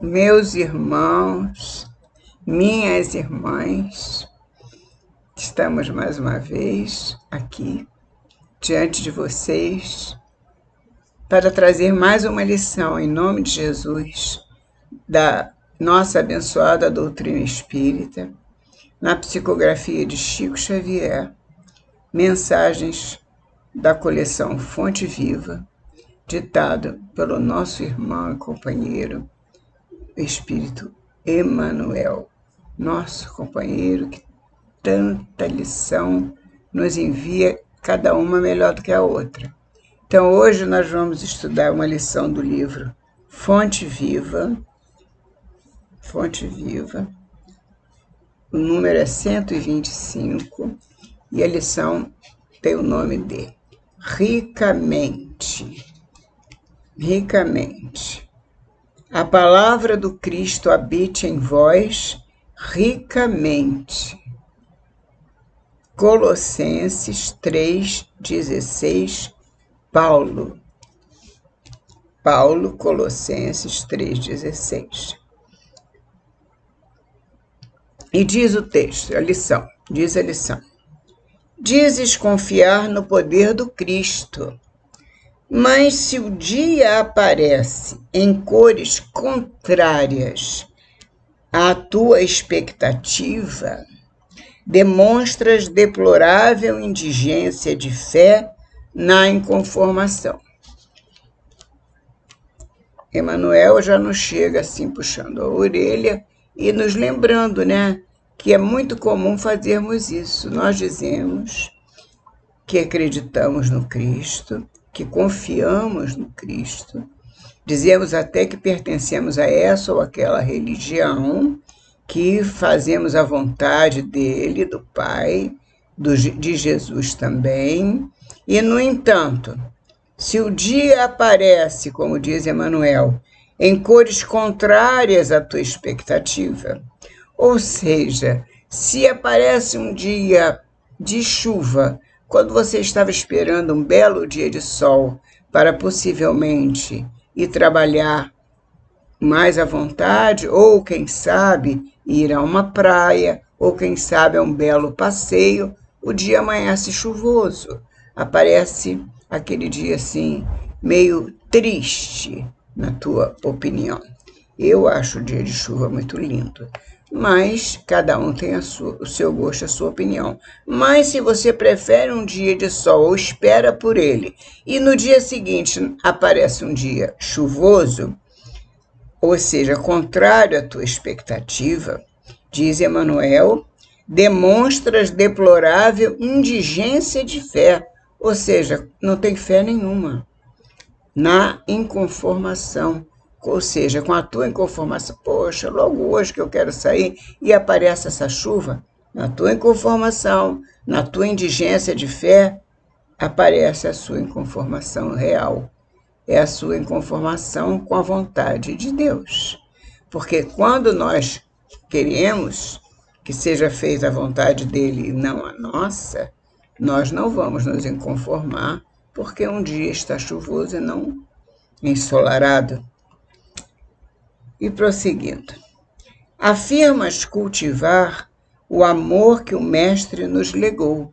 Meus irmãos, minhas irmãs, estamos mais uma vez aqui diante de vocês para trazer mais uma lição em nome de Jesus da nossa abençoada doutrina espírita, na psicografia de Chico Xavier, mensagens da coleção Fonte Viva, ditado pelo nosso irmão e companheiro, Espírito Emmanuel, nosso companheiro que tanta lição nos envia, cada uma melhor do que a outra. Então, hoje nós vamos estudar uma lição do livro Fonte Viva, o número é 125, e a lição tem o nome de Ricamente. Ricamente. A palavra do Cristo habite em vós ricamente. Colossenses 3,16, Paulo, Colossenses 3,16. E diz o texto, diz a lição. Dizes confiar no poder do Cristo, mas se o dia aparece em cores contrárias à tua expectativa, demonstras deplorável indigência de fé na inconformação. Emmanuel já nos chega assim puxando a orelha e nos lembrando, que é muito comum fazermos isso. Nós dizemos que acreditamos no Cristo, que confiamos no Cristo, dizemos até que pertencemos a essa ou aquela religião, que fazemos a vontade dele, do Pai, de Jesus também, e, no entanto, se o dia aparece, como diz Emmanuel, em cores contrárias à tua expectativa, ou seja, se aparece um dia de chuva, quando você estava esperando um belo dia de sol para possivelmente ir trabalhar mais à vontade, ou quem sabe ir a uma praia, ou quem sabe a um belo passeio, o dia amanhece chuvoso. Aparece aquele dia assim, meio triste, na tua opinião. Eu acho o dia de chuva muito lindo, mas cada um tem o seu gosto, a sua opinião. Mas se você prefere um dia de sol ou espera por ele, e no dia seguinte aparece um dia chuvoso, ou seja, contrário à tua expectativa, diz Emmanuel, demonstras deplorável indigência de fé, ou seja, não tem fé nenhuma na inconformação, ou seja, com a tua inconformação. Poxa, logo hoje que eu quero sair e aparece essa chuva, na tua inconformação, na tua indigência de fé, aparece a sua inconformação real. É a sua inconformação com a vontade de Deus. Porque quando nós queremos que seja feita a vontade dele e não a nossa, nós não vamos nos inconformar porque um dia está chuvoso e não ensolarado. E prosseguindo. Afirmas cultivar o amor que o Mestre nos legou.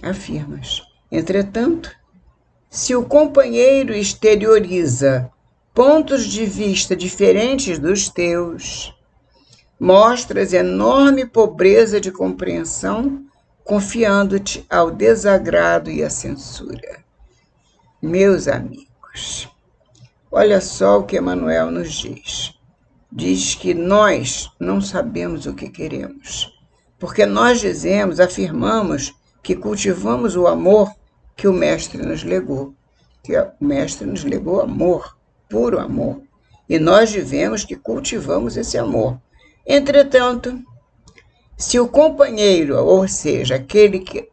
Afirmas. Entretanto, se o companheiro exterioriza pontos de vista diferentes dos teus, mostras enorme pobreza de compreensão, confiando-te ao desagrado e à censura. Meus amigos, olha só o que Emmanuel nos diz. Diz que nós não sabemos o que queremos, porque nós afirmamos que cultivamos o amor que o Mestre nos legou, que o Mestre nos legou amor, puro amor, e nós vivemos que cultivamos esse amor. Entretanto, se o companheiro, ou seja, aquele que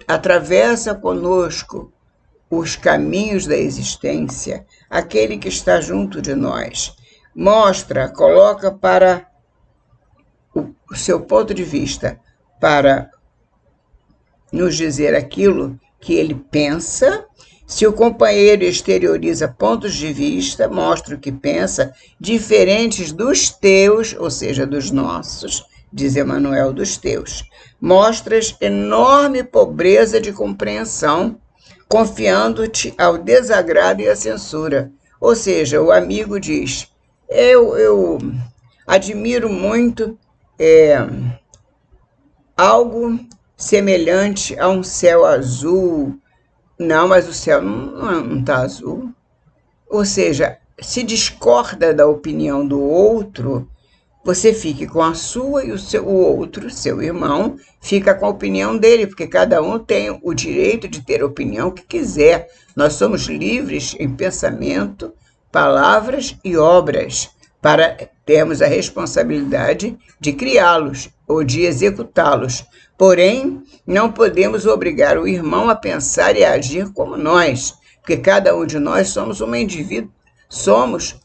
atravessa conosco os caminhos da existência, aquele que está junto de nós, coloca para o seu ponto de vista, para nos dizer aquilo que ele pensa, Se o companheiro exterioriza pontos de vista, mostra o que pensa, diferentes dos teus, ou seja, dos nossos, diz Emmanuel, dos teus, mostras enorme pobreza de compreensão, confiando-te ao desagrado e à censura. Ou seja, o amigo diz, eu admiro muito algo semelhante a um céu azul. Não, mas o céu não está azul. Ou seja, se discorda da opinião do outro, você fique com a sua e o outro, seu irmão, fica com a opinião dele, porque cada um tem o direito de ter a opinião que quiser. Nós somos livres em pensamento, palavras e obras, para termos a responsabilidade de criá-los ou de executá-los. Porém, não podemos obrigar o irmão a pensar e a agir como nós, porque cada um de nós somos uma individualidade.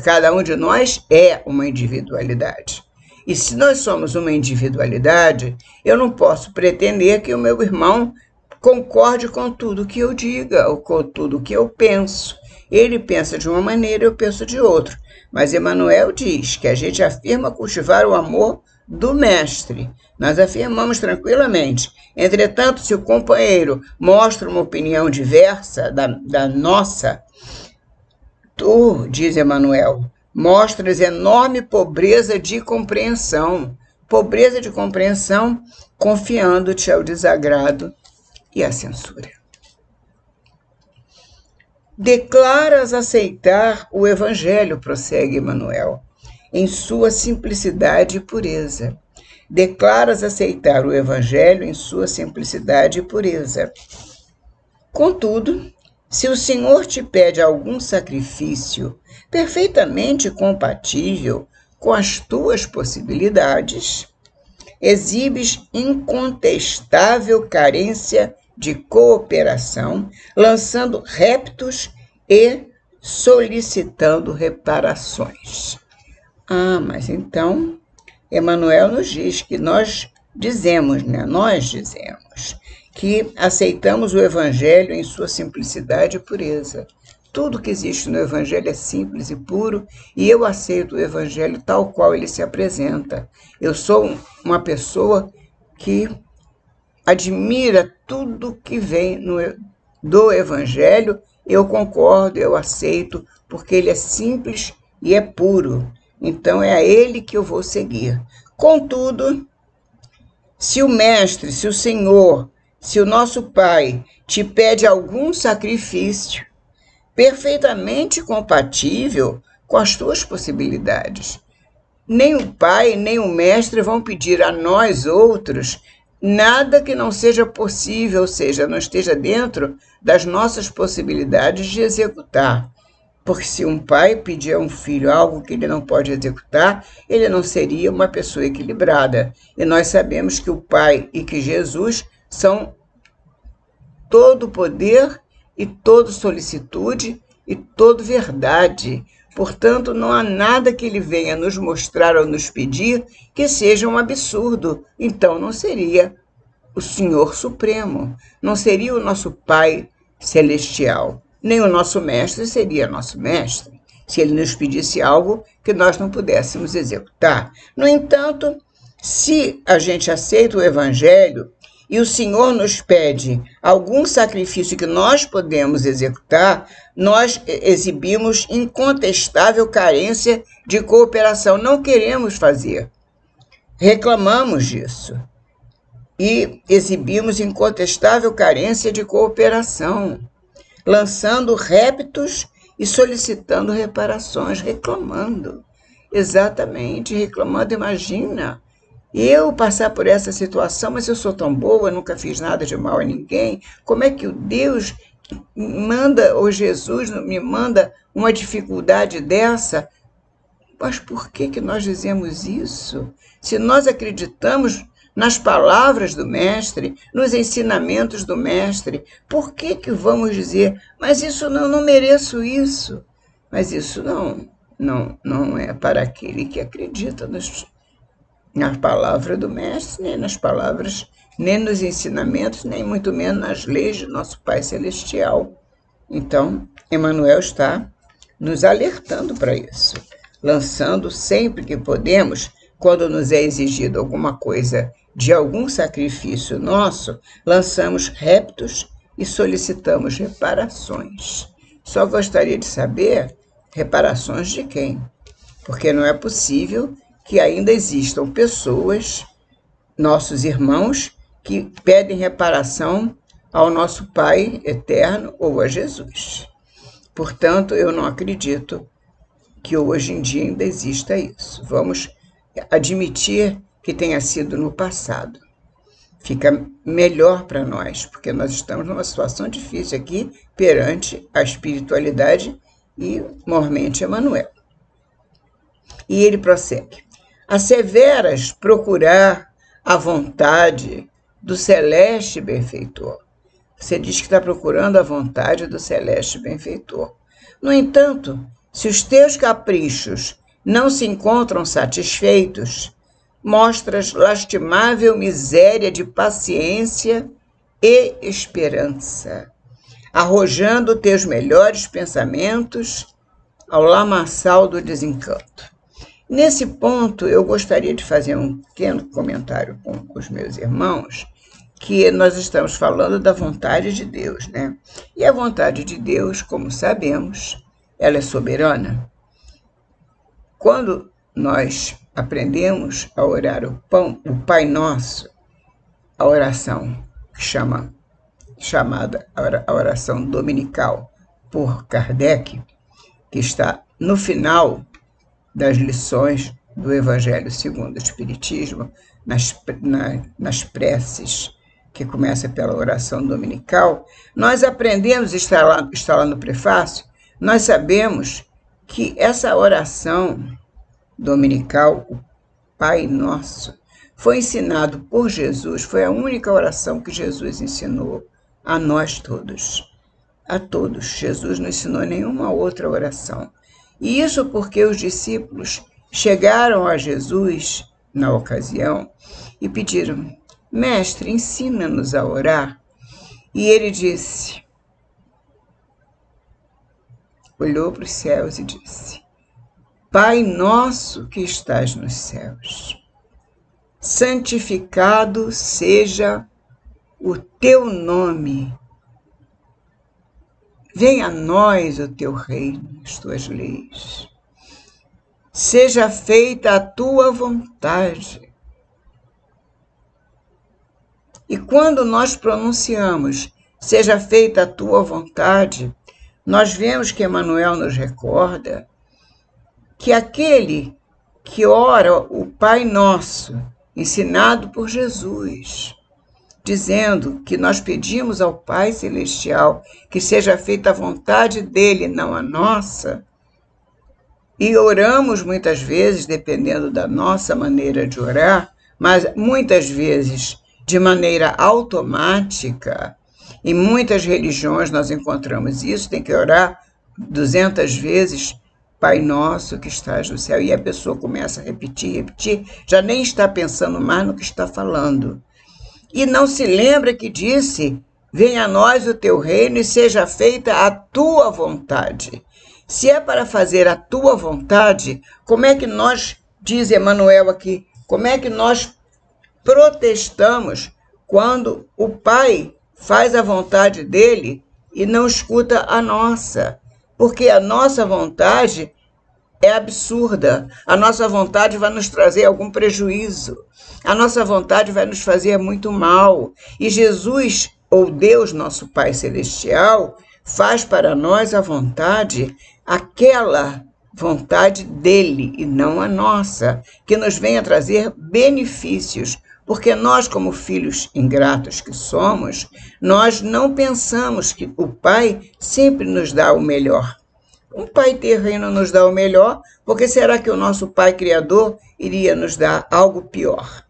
Cada um de nós é uma individualidade. E se nós somos uma individualidade, eu não posso pretender que o meu irmão concorde com tudo que eu diga ou com tudo que eu penso. Ele pensa de uma maneira, eu penso de outra. Mas Emmanuel diz que a gente afirma cultivar o amor do mestre. Nós afirmamos tranquilamente. Entretanto, se o companheiro mostra uma opinião diversa da nossa, tu, diz Emmanuel, mostras enorme pobreza de compreensão. Pobreza de compreensão, confiando-te ao desagrado e à censura. Declaras aceitar o Evangelho, prossegue Emmanuel, em sua simplicidade e pureza. Declaras aceitar o Evangelho em sua simplicidade e pureza. Contudo, se o Senhor te pede algum sacrifício perfeitamente compatível com as tuas possibilidades, exibes incontestável carência de cooperação, lançando reptos e solicitando reparações. Mas então, Emmanuel nos diz que nós dizemos que aceitamos o Evangelho em sua simplicidade e pureza. Tudo que existe no Evangelho é simples e puro, e eu aceito o Evangelho tal qual ele se apresenta. Eu sou uma pessoa que admira tudo que vem do Evangelho, eu concordo, eu aceito, porque ele é simples e é puro. Então é a ele que eu vou seguir. Contudo, se o Mestre, se o Senhor, se o nosso Pai te pede algum sacrifício perfeitamente compatível com as tuas possibilidades, nem o Pai, nem o Mestre vão pedir a nós outros nada que não seja possível, ou seja, não esteja dentro das nossas possibilidades de executar. Porque se um pai pedir a um filho algo que ele não pode executar, ele não seria uma pessoa equilibrada. E nós sabemos que o Pai e que Jesus são todo poder e todo solicitude e todo verdade. Portanto, não há nada que ele venha nos mostrar ou nos pedir que seja um absurdo. Então, não seria o Senhor Supremo, não seria o nosso Pai Celestial, nem o nosso Mestre seria nosso Mestre, se ele nos pedisse algo que nós não pudéssemos executar. No entanto, se a gente aceita o Evangelho e o Senhor nos pede algum sacrifício que nós podemos executar, nós exibimos incontestável carência de cooperação. Não queremos fazer. Reclamamos disso. E exibimos incontestável carência de cooperação, lançando reptos e solicitando reparações, reclamando. Exatamente, reclamando, imagina. Eu passar por essa situação, mas eu sou tão boa, nunca fiz nada de mal a ninguém. Como é que o Deus manda, ou Jesus me manda uma dificuldade dessa? Mas por que nós dizemos isso? Se nós acreditamos nas palavras do Mestre, nos ensinamentos do Mestre, por que vamos dizer, mas isso não mereço isso? Mas isso não é para aquele que acredita na palavra do Mestre, nem nas palavras, nem nos ensinamentos, nem muito menos nas leis de nosso Pai Celestial. Então, Emmanuel está nos alertando para isso, lançando sempre que podemos, quando nos é exigido alguma coisa de algum sacrifício nosso, lançamos reptos e solicitamos reparações. Só gostaria de saber reparações de quem? Porque não é possível que ainda existam pessoas, nossos irmãos, que pedem reparação ao nosso Pai eterno ou a Jesus. Portanto, eu não acredito que hoje em dia ainda exista isso. Vamos admitir que tenha sido no passado. Fica melhor para nós, porque nós estamos numa situação difícil aqui perante a espiritualidade e, mormente, Emmanuel. E ele prossegue. Asseveras procurar a vontade do celeste benfeitor. Você diz que está procurando a vontade do celeste benfeitor. No entanto, se os teus caprichos não se encontram satisfeitos, mostras lastimável miséria de paciência e esperança, arrojando teus melhores pensamentos ao lamaçal do desencanto. Nesse ponto, eu gostaria de fazer um pequeno comentário com os meus irmãos, que nós estamos falando da vontade de Deus, né? E a vontade de Deus, como sabemos, ela é soberana. Quando nós aprendemos a orar o Pai Nosso, a oração chamada a oração dominical por Kardec, que está no final das lições do Evangelho segundo o Espiritismo, nas preces, que começa pela oração dominical, nós aprendemos, está lá no prefácio, nós sabemos que essa oração dominical, o Pai Nosso, foi ensinado por Jesus, foi a única oração que Jesus ensinou a nós todos. A todos. Jesus não ensinou nenhuma outra oração. E isso porque os discípulos chegaram a Jesus, na ocasião, e pediram, Mestre, ensina-nos a orar. E ele disse, olhou para os céus e disse, Pai nosso que estás nos céus, santificado seja o teu nome. Venha a nós o teu reino, as tuas leis. Seja feita a tua vontade. E quando nós pronunciamos, seja feita a tua vontade, nós vemos que Emmanuel nos recorda que aquele que ora o Pai Nosso, ensinado por Jesus, dizendo que nós pedimos ao Pai Celestial que seja feita a vontade dele, não a nossa, e oramos muitas vezes, dependendo da nossa maneira de orar, mas muitas vezes de maneira automática, em muitas religiões nós encontramos isso, tem que orar 200 vezes, Pai Nosso que estás no céu, e a pessoa começa a repetir, já nem está pensando mais no que está falando. E não se lembra que disse, venha a nós o teu reino e seja feita a tua vontade. Se é para fazer a tua vontade, como é que nós, diz Emmanuel aqui, como é que nós protestamos quando o Pai faz a vontade dele e não escuta a nossa? Porque a nossa vontade é absurda, a nossa vontade vai nos trazer algum prejuízo, a nossa vontade vai nos fazer muito mal. E Jesus, ou Deus, nosso Pai Celestial, faz para nós a vontade, aquela vontade dele e não a nossa, que nos venha trazer benefícios, porque nós, como filhos ingratos que somos, nós não pensamos que o Pai sempre nos dá o melhor. Um Pai terreno nos dá o melhor, porque será que o nosso Pai Criador iria nos dar algo pior?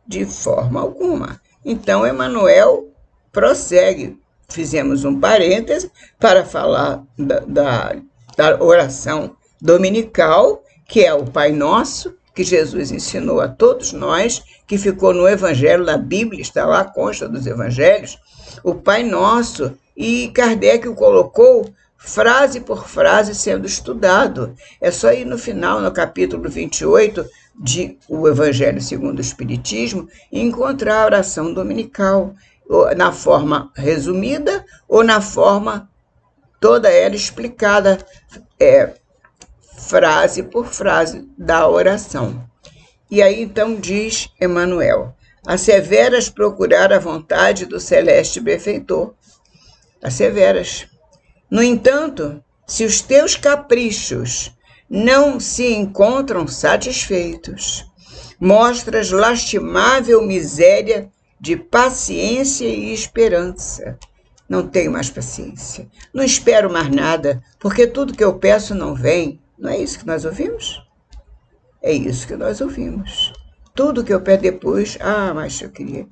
De forma alguma. Então, Emmanuel prossegue. Fizemos um parêntese para falar da oração dominical, que é o Pai Nosso, que Jesus ensinou a todos nós, que ficou no Evangelho, na Bíblia, está lá, consta dos Evangelhos, o Pai Nosso, e Kardec o colocou frase por frase sendo estudado. É só ir no final, no capítulo 28 de O Evangelho segundo o Espiritismo, e encontrar a oração dominical, na forma resumida ou na forma toda ela explicada, frase por frase da oração. E aí então diz Emmanuel: asseveras procurar a vontade do celeste benfeitor. Asseveras. No entanto, se os teus caprichos não se encontram satisfeitos, mostras lastimável miséria de paciência e esperança. Não tenho mais paciência, não espero mais nada, porque tudo que eu peço não vem. Não é isso que nós ouvimos? É isso que nós ouvimos. Tudo que eu peço depois, mas eu queria...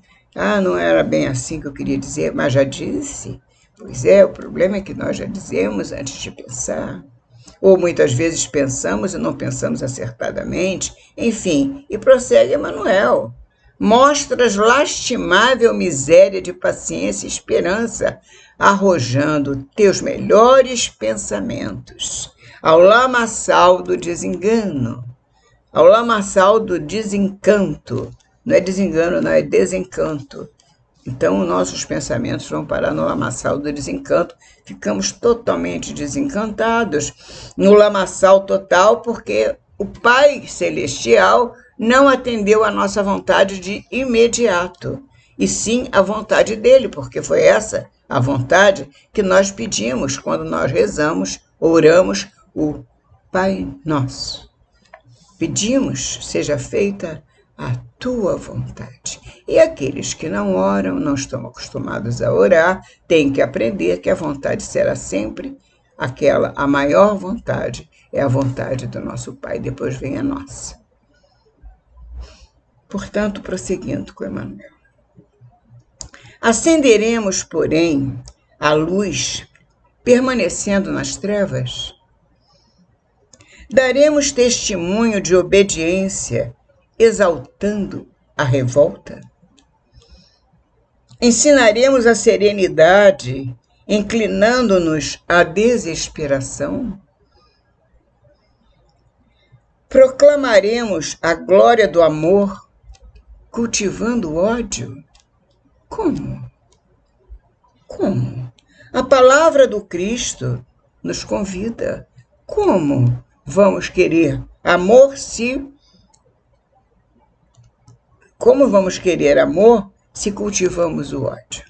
não era bem assim que eu queria dizer, mas já disse. Pois é, o problema é que nós já dizemos antes de pensar. Ou muitas vezes pensamos e não pensamos acertadamente. Enfim, e prossegue Emmanuel. Mostras lastimável miséria de paciência e esperança, arrojando teus melhores pensamentos ao lamaçal do desengano, ao lamaçal do desencanto. Não é desengano, não, é desencanto. Então, nossos pensamentos vão parar no lamaçal do desencanto, ficamos totalmente desencantados, no lamaçal total, porque o Pai Celestial não atendeu a nossa vontade de imediato, e sim a vontade dele, porque foi essa a vontade que nós pedimos quando nós rezamos, oramos o Pai Nosso. Pedimos, seja feita a tua vontade. E aqueles que não oram, não estão acostumados a orar, têm que aprender que a vontade será sempre aquela, a maior vontade é a vontade do nosso Pai, depois vem a nossa. Portanto, prosseguindo com Emmanuel. Acenderemos, porém, a luz, permanecendo nas trevas? Daremos testemunho de obediência, exaltando a revolta? Ensinaremos a serenidade, inclinando-nos à desesperação? Proclamaremos a glória do amor, cultivando o ódio? Como? Como? A palavra do Cristo nos convida. Como vamos querer amor Como vamos querer amor se cultivamos o ódio?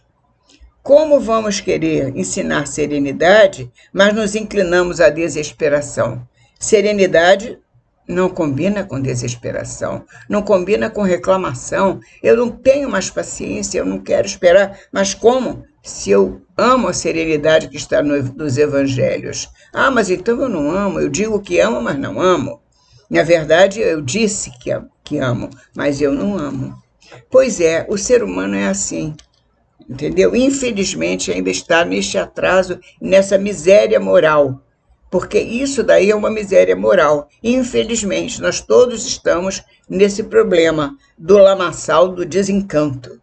Como vamos querer ensinar serenidade, mas nos inclinamos à desesperação? Serenidade não combina com desesperação, não combina com reclamação. Eu não tenho mais paciência, eu não quero esperar. Mas como? Se eu amo a serenidade que está nos evangelhos. Mas então eu não amo. Eu digo que amo, mas não amo. Na verdade, eu disse que amo, mas eu não amo. Pois é, o ser humano é assim, entendeu? Infelizmente, ainda está neste atraso, nessa miséria moral. Porque isso daí é uma miséria moral. Infelizmente, nós todos estamos nesse problema do lamaçal do desencanto.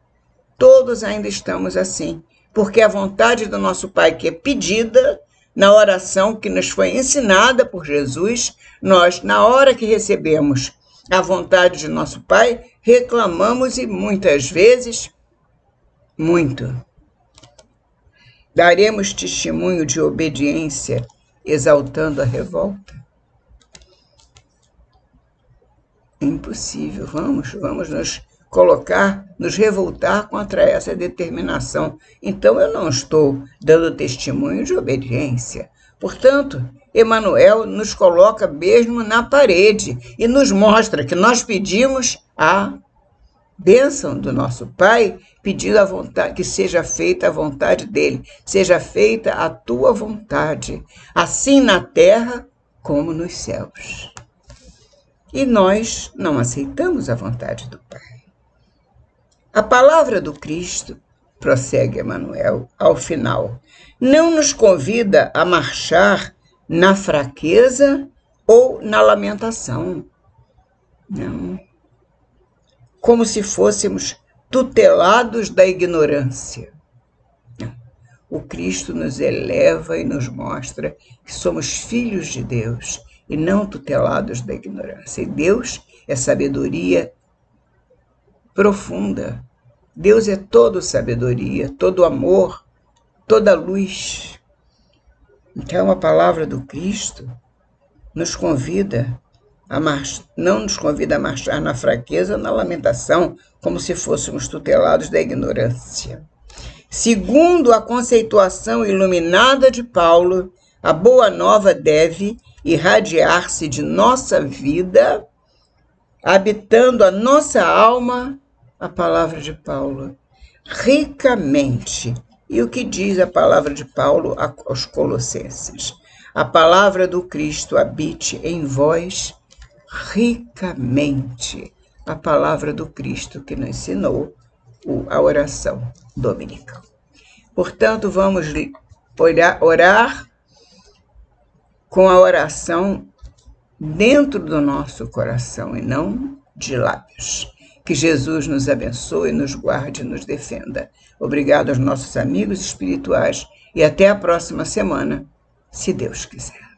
Todos ainda estamos assim. Porque a vontade do nosso Pai, que é pedida na oração que nos foi ensinada por Jesus, nós, na hora que recebemos a vontade de nosso Pai, reclamamos e muitas vezes, muito. Daremos testemunho de obediência, exaltando a revolta? Impossível. Vamos nos colocar, nos revoltar contra essa determinação. Então, eu não estou dando testemunho de obediência. Portanto, Emmanuel nos coloca mesmo na parede e nos mostra que nós pedimos a bênção do nosso Pai, pedindo a vontade, que seja feita a vontade dele, seja feita a tua vontade, assim na terra como nos céus. E nós não aceitamos a vontade do Pai. A palavra do Cristo, prossegue Emmanuel, ao final, não nos convida a marchar na fraqueza ou na lamentação. Não. Como se fôssemos tutelados da ignorância. Não. O Cristo nos eleva e nos mostra que somos filhos de Deus e não tutelados da ignorância. E Deus é sabedoria profunda. Deus é todo sabedoria, todo amor, toda luz. Então a palavra do Cristo nos convida não nos convida a marchar na fraqueza, na lamentação, como se fôssemos tutelados da ignorância. Segundo a conceituação iluminada de Paulo, a boa nova deve irradiar-se de nossa vida, habitando a nossa alma, a palavra de Paulo, ricamente. E o que diz a palavra de Paulo aos Colossenses? A palavra do Cristo habite em vós ricamente. A palavra do Cristo que nos ensinou a oração dominical. Portanto, vamos orar com a oração dentro do nosso coração e não de lábios. Que Jesus nos abençoe, nos guarde e nos defenda. Obrigado aos nossos amigos espirituais e até a próxima semana, se Deus quiser.